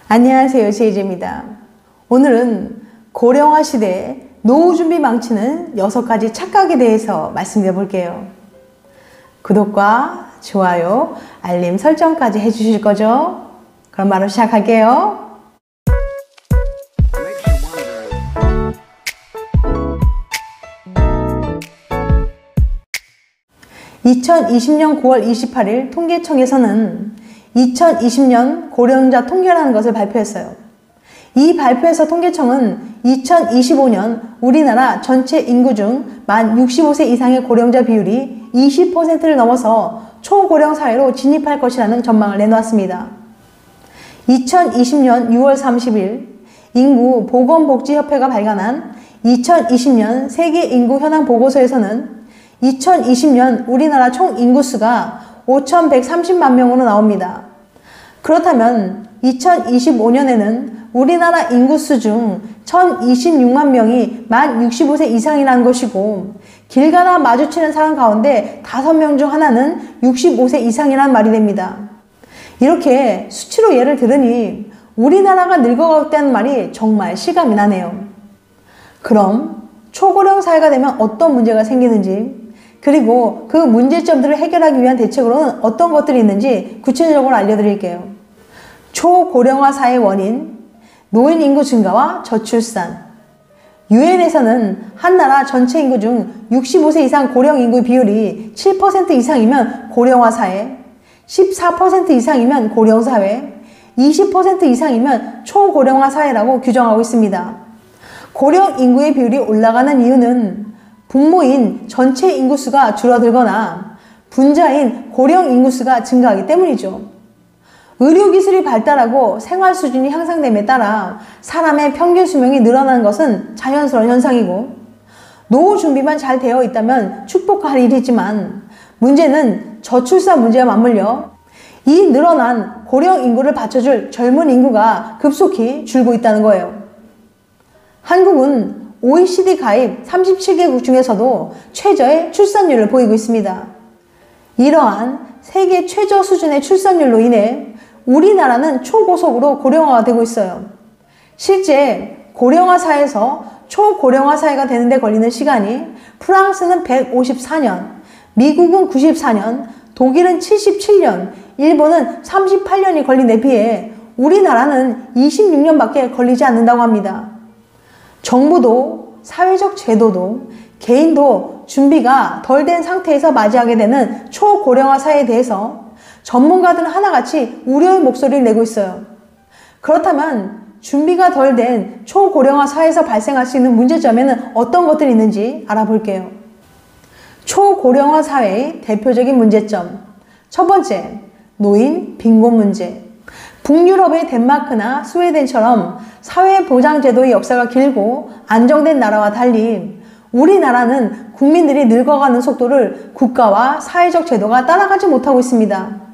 안녕하세요, 제이제입니다. 오늘은 고령화 시대에 노후 준비 망치는 6가지 착각에 대해서 말씀드려 볼게요. 구독과 좋아요, 알림 설정까지 해주실 거죠? 그럼 바로 시작할게요. 2020년 9월 28일 통계청에서는 2020년 고령자 통계라는 것을 발표했어요. 이 발표에서 통계청은 2025년 우리나라 전체 인구 중 만 65세 이상의 고령자 비율이 20%를 넘어서 초고령 사회로 진입할 것이라는 전망을 내놓았습니다. 2020년 6월 30일 인구보건복지협회가 발간한 2020년 세계 인구 현황 보고서에서는 2020년 우리나라 총 인구수가 5,130만 명으로 나옵니다. 그렇다면 2025년에는 우리나라 인구수 중 1,026만 명이 만 65세 이상이라는 것이고, 길 가다 마주치는 사람 가운데 5명 중 하나는 65세 이상이라는 말이 됩니다. 이렇게 수치로 예를 들으니 우리나라가 늙어가고 있다는 말이 정말 실감이 나네요. 그럼 초고령 사회가 되면 어떤 문제가 생기는지, 그리고 그 문제점들을 해결하기 위한 대책으로는 어떤 것들이 있는지 구체적으로 알려드릴게요. 초고령화 사회의 원인, 노인 인구 증가와 저출산. 유엔에서는 한 나라 전체 인구 중 65세 이상 고령 인구 비율이 7% 이상이면 고령화 사회, 14% 이상이면 고령 사회, 20% 이상이면 초고령화 사회라고 규정하고 있습니다. 고령 인구의 비율이 올라가는 이유는 부모인 전체 인구수가 줄어들거나 분자인 고령 인구수가 증가하기 때문이죠. 의료기술이 발달하고 생활 수준이 향상됨에 따라 사람의 평균 수명이 늘어나는 것은 자연스러운 현상이고, 노후 준비만 잘 되어 있다면 축복할 일이지만 문제는 저출산 문제와 맞물려 이 늘어난 고령 인구를 받쳐줄 젊은 인구가 급속히 줄고 있다는 거예요. 한국은 OECD 가입 37개국 중에서도 최저의 출산율을 보이고 있습니다. 이러한 세계 최저 수준의 출산율로 인해 우리나라는 초고속으로 고령화가 되고 있어요. 실제 고령화 사회에서 초고령화 사회가 되는 데 걸리는 시간이 프랑스는 154년, 미국은 94년, 독일은 77년, 일본은 38년이 걸린 데 비해 우리나라는 26년밖에 걸리지 않는다고 합니다. 정부도 사회적 제도도 개인도 준비가 덜 된 상태에서 맞이하게 되는 초고령화 사회에 대해서 전문가들은 하나같이 우려의 목소리를 내고 있어요. 그렇다면 준비가 덜 된 초고령화 사회에서 발생할 수 있는 문제점에는 어떤 것들이 있는지 알아볼게요. 초고령화 사회의 대표적인 문제점. 첫 번째, 노인 빈곤 문제. 북유럽의 덴마크나 스웨덴처럼 사회보장제도의 역사가 길고 안정된 나라와 달리 우리나라는 국민들이 늙어가는 속도를 국가와 사회적 제도가 따라가지 못하고 있습니다.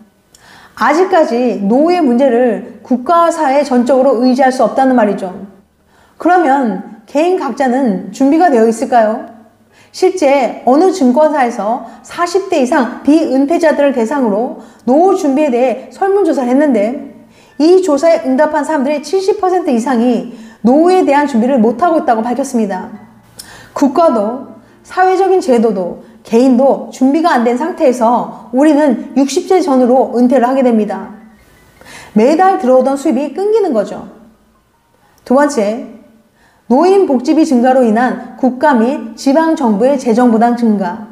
아직까지 노후의 문제를 국가와 사회 전적으로 의지할 수 없다는 말이죠. 그러면 개인 각자는 준비가 되어 있을까요? 실제 어느 증권사에서 40대 이상 비은퇴자들을 대상으로 노후 준비에 대해 설문조사를 했는데, 이 조사에 응답한 사람들의 70% 이상이 노후에 대한 준비를 못하고 있다고 밝혔습니다. 국가도 사회적인 제도도 개인도 준비가 안 된 상태에서 우리는 60세 전후로 은퇴를 하게 됩니다. 매달 들어오던 수입이 끊기는 거죠. 두 번째, 노인 복지비 증가로 인한 국가 및 지방정부의 재정부담 증가,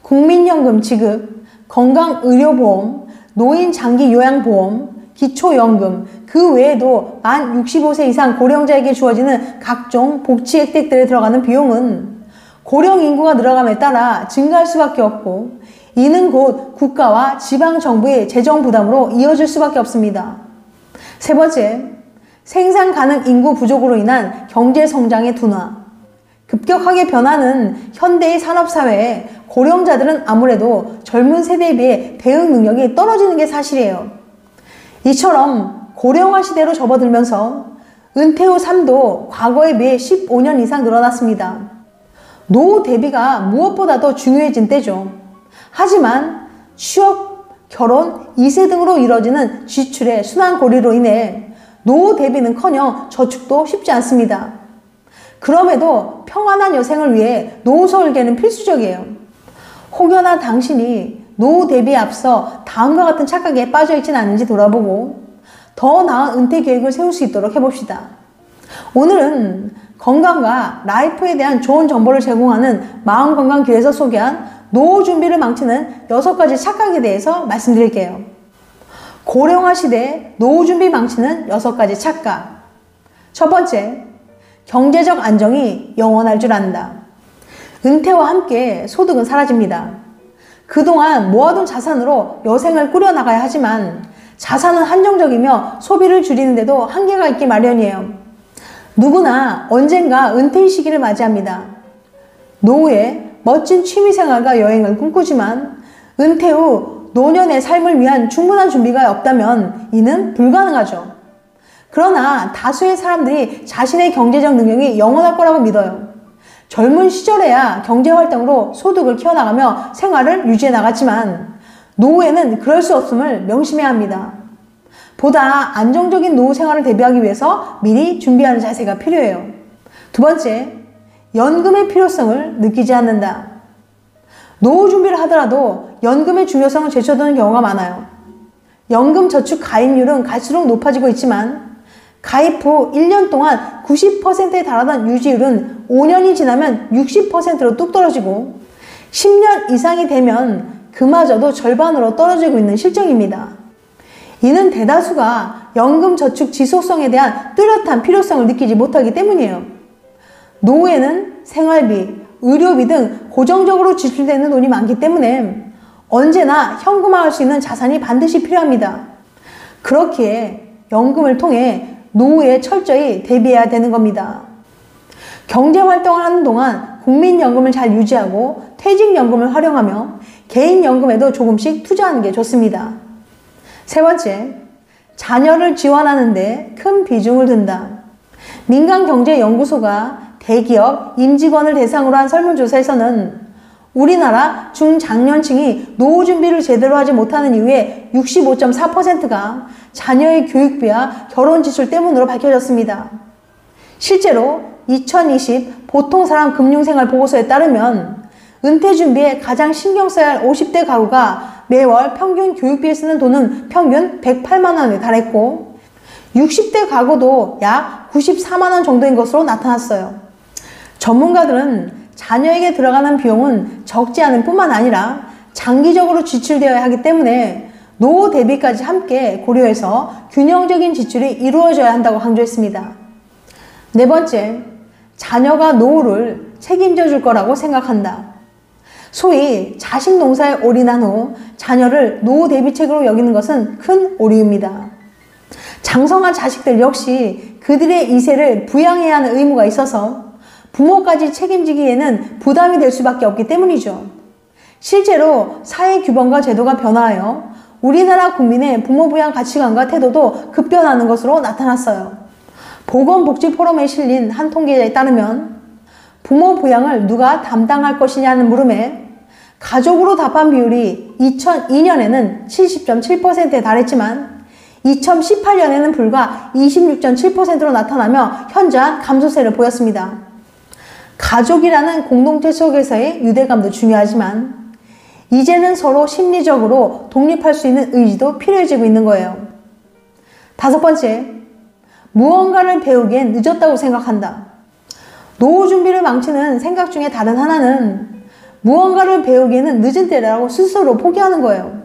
국민연금 지급, 건강의료보험, 노인 장기 요양보험, 기초연금, 그 외에도 만 65세 이상 고령자에게 주어지는 각종 복지 혜택들에 들어가는 비용은 고령 인구가 늘어감에 따라 증가할 수밖에 없고, 이는 곧 국가와 지방정부의 재정 부담으로 이어질 수밖에 없습니다. 세 번째, 생산 가능 인구 부족으로 인한 경제 성장의 둔화. 급격하게 변하는 현대의 산업사회에 고령자들은 아무래도 젊은 세대에 비해 대응 능력이 떨어지는 게 사실이에요. 이처럼 고령화 시대로 접어들면서 은퇴 후 삶도 과거에 비해 15년 이상 늘어났습니다. 노후 대비가 무엇보다도 중요해진 때죠. 하지만 취업, 결혼, 2세 등으로 이뤄지는 지출의 순환고리로 인해 노후 대비는커녕 저축도 쉽지 않습니다. 그럼에도 평안한 여생을 위해 노후 설계는 필수적이에요. 혹여나 당신이 노후 대비에 앞서 다음과 같은 착각에 빠져있진 않은지 돌아보고 더 나은 은퇴 계획을 세울 수 있도록 해봅시다. 오늘은 건강과 라이프에 대한 좋은 정보를 제공하는 마음건강길에서 소개한 노후 준비를 망치는 6가지 착각에 대해서 말씀드릴게요. 고령화 시대에 노후 준비 망치는 6가지 착각. 첫 번째, 경제적 안정이 영원할 줄 안다. 은퇴와 함께 소득은 사라집니다. 그동안 모아둔 자산으로 여생을 꾸려나가야 하지만 자산은 한정적이며 소비를 줄이는데도 한계가 있기 마련이에요. 누구나 언젠가 은퇴의 시기를 맞이합니다. 노후에 멋진 취미생활과 여행을 꿈꾸지만 은퇴 후 노년의 삶을 위한 충분한 준비가 없다면 이는 불가능하죠. 그러나 다수의 사람들이 자신의 경제적 능력이 영원할 거라고 믿어요. 젊은 시절에야 경제활동으로 소득을 키워나가며 생활을 유지해 나갔지만 노후에는 그럴 수 없음을 명심해야 합니다. 보다 안정적인 노후 생활을 대비하기 위해서 미리 준비하는 자세가 필요해요. 두 번째, 연금의 필요성을 느끼지 않는다. 노후 준비를 하더라도 연금의 중요성을 제쳐두는 경우가 많아요. 연금 저축 가입률은 갈수록 높아지고 있지만 가입 후 1년 동안 90%에 달하던 유지율은 5년이 지나면 60%로 뚝 떨어지고 10년 이상이 되면 그마저도 절반으로 떨어지고 있는 실정입니다. 이는 대다수가 연금 저축 지속성에 대한 뚜렷한 필요성을 느끼지 못하기 때문이에요. 노후에는 생활비, 의료비 등 고정적으로 지출되는 돈이 많기 때문에 언제나 현금화할 수 있는 자산이 반드시 필요합니다. 그렇기에 연금을 통해 노후에 철저히 대비해야 되는 겁니다. 경제활동을 하는 동안 국민연금을 잘 유지하고 퇴직연금을 활용하며 개인연금에도 조금씩 투자하는 게 좋습니다. 세 번째, 자녀를 지원하는 데 큰 비중을 둔다. 민간경제연구소가 대기업 임직원을 대상으로 한 설문조사에서는 우리나라 중장년층이 노후 준비를 제대로 하지 못하는 이유의 65.4%가 자녀의 교육비와 결혼 지출 때문으로 밝혀졌습니다. 실제로 2020 보통사람 금융생활 보고서에 따르면 은퇴 준비에 가장 신경 써야 할 50대 가구가 매월 평균 교육비에 쓰는 돈은 평균 108만 원에 달했고 60대 가구도 약 94만 원 정도인 것으로 나타났어요. 전문가들은 자녀에게 들어가는 비용은 적지 않을 뿐만 아니라 장기적으로 지출되어야 하기 때문에 노후 대비까지 함께 고려해서 균형적인 지출이 이루어져야 한다고 강조했습니다. 네 번째, 자녀가 노후를 책임져 줄 거라고 생각한다. 소위 자식 농사에 올인한 후 자녀를 노후 대비책으로 여기는 것은 큰 오류입니다. 장성한 자식들 역시 그들의 이세를 부양해야 하는 의무가 있어서 부모까지 책임지기에는 부담이 될 수밖에 없기 때문이죠. 실제로 사회 규범과 제도가 변화하여 우리나라 국민의 부모 부양 가치관과 태도도 급변하는 것으로 나타났어요. 보건복지포럼에 실린 한 통계에 따르면 부모 부양을 누가 담당할 것이냐는 물음에 가족으로 답한 비율이 2002년에는 70.7%에 달했지만 2018년에는 불과 26.7%로 나타나며 현저한 감소세를 보였습니다. 가족이라는 공동체 속에서의 유대감도 중요하지만 이제는 서로 심리적으로 독립할 수 있는 의지도 필요해지고 있는 거예요. 다섯 번째, 무언가를 배우기엔 늦었다고 생각한다. 노후 준비를 망치는 생각 중에 다른 하나는 무언가를 배우기에는 늦은 때라고 스스로 포기하는 거예요.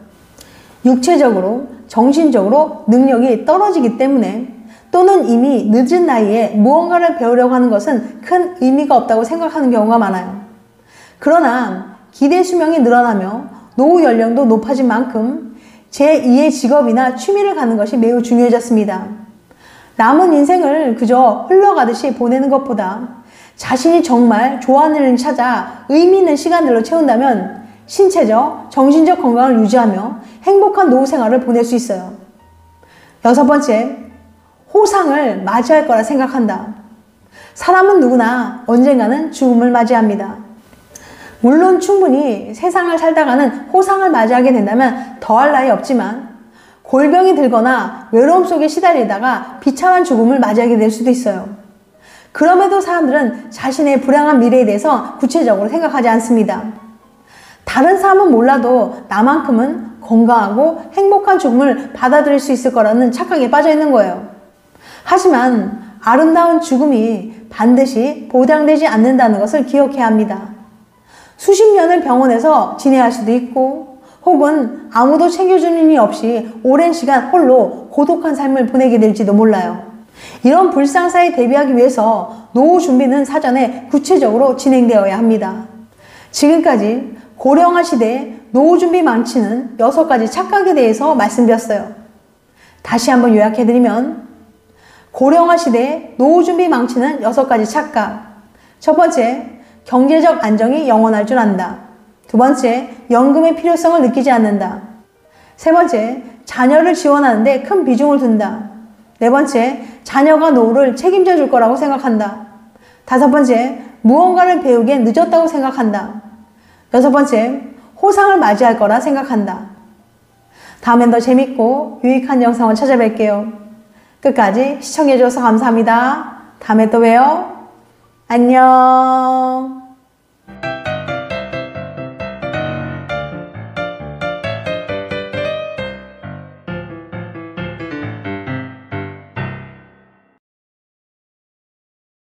육체적으로, 정신적으로 능력이 떨어지기 때문에 또는 이미 늦은 나이에 무언가를 배우려고 하는 것은 큰 의미가 없다고 생각하는 경우가 많아요. 그러나 기대 수명이 늘어나며 노후 연령도 높아진 만큼 제2의 직업이나 취미를 갖는 것이 매우 중요해졌습니다. 남은 인생을 그저 흘러가듯이 보내는 것보다 자신이 정말 좋아하는 일을 찾아 의미 있는 시간들로 채운다면 신체적, 정신적 건강을 유지하며 행복한 노후 생활을 보낼 수 있어요. 여섯 번째, 호상을 맞이할 거라 생각한다. 사람은 누구나 언젠가는 죽음을 맞이합니다. 물론 충분히 세상을 살다가는 호상을 맞이하게 된다면 더할 나위 없지만 골병이 들거나 외로움 속에 시달리다가 비참한 죽음을 맞이하게 될 수도 있어요. 그럼에도 사람들은 자신의 불행한 미래에 대해서 구체적으로 생각하지 않습니다. 다른 사람은 몰라도 나만큼은 건강하고 행복한 죽음을 받아들일 수 있을 거라는 착각에 빠져 있는 거예요. 하지만 아름다운 죽음이 반드시 보장되지 않는다는 것을 기억해야 합니다. 수십 년을 병원에서 지내야 할 수도 있고 혹은 아무도 챙겨주는 일이 없이 오랜 시간 홀로 고독한 삶을 보내게 될지도 몰라요. 이런 불상사에 대비하기 위해서 노후 준비는 사전에 구체적으로 진행되어야 합니다. 지금까지 고령화 시대에 노후 준비 망치는 6가지 착각에 대해서 말씀드렸어요. 다시 한번 요약해드리면 고령화 시대에 노후 준비 망치는 6가지 착각. 첫 번째, 경제적 안정이 영원할 줄 안다. 두 번째, 연금의 필요성을 느끼지 않는다. 세 번째, 자녀를 지원하는데 큰 비중을 둔다. 네 번째, 자녀가 노후를 책임져 줄 거라고 생각한다. 다섯 번째, 무언가를 배우기엔 늦었다고 생각한다. 여섯 번째, 호상을 맞이할 거라 생각한다. 다음엔 더 재밌고 유익한 영상을 찾아뵐게요. 끝까지 시청해주셔서 감사합니다. 다음에 또 봬요. 안녕.